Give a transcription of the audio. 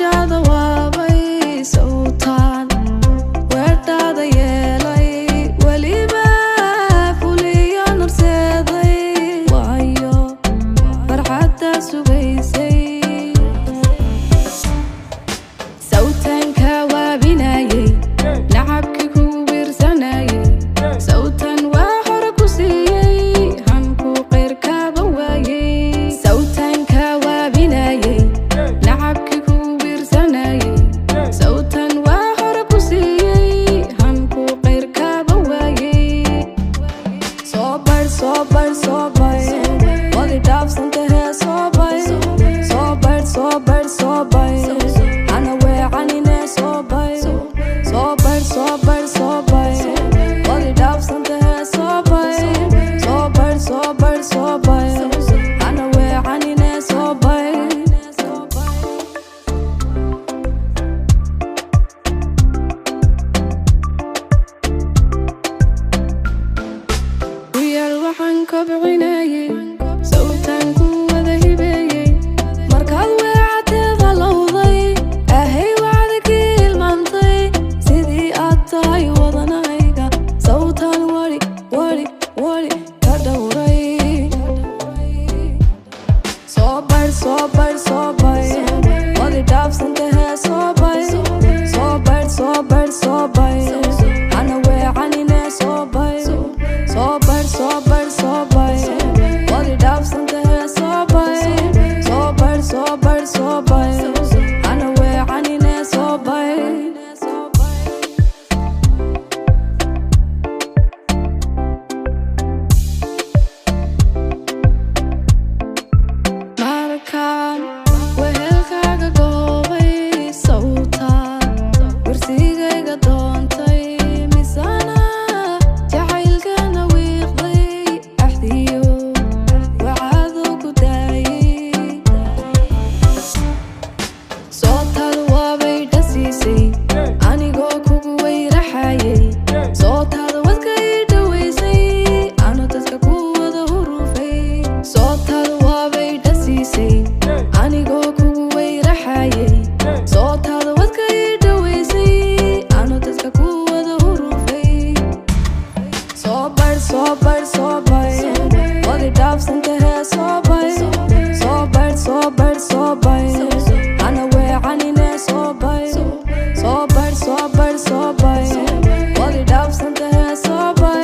noloshaada waabay sawtaan weertaada yeelay weliba fuliyo narseeday waayo farxadda sugaysay sawtaanka waabinayay nacabkii kugu wiirsanayay sawtaan waa hore ku siiyey hanku qeyrkaaba waayay sawtaanka waabinayay nacabkii kugu wiirsanayay sawtaan waa hore ku siiyey hanku qeyrkaaba waayay soo bar wadi dhaafsantahee soo bar ana weecanine soo bar wadi dhaafsantahee soo bar ana weecanine soo bar wiil waxaan kobcinayay sawtaan ku wada hibeeyey markaad weecateeda lowday ahay wacda ki ilmaantay sidii aad tahay wadanayga sawtaan wari ka dhowray soo bar wadi dhaafsantahee soo bar ana weecanine soo bar wadi dhaafsantahee soo bar ana weecanine soo bar markaan wehelkaaga goobay sawtaan warsigayga doontay misana jacaylkana wiiqday axdiyo wacaado ku daayay sootaadu waabay dhasiisay anigoo kugu weyraxayay sootaada wadka ii dhawaysay ano dadka ku wada hurufay sootaadu waabay dhasiisay anigoo kugu weyraxayay sootaada wadka ii dhawaysay ano dadka ku wada hurufay soo bar wadi dhaafsantahee soo bar ana weecanine soo bar wadi dhaafsantahee soo bar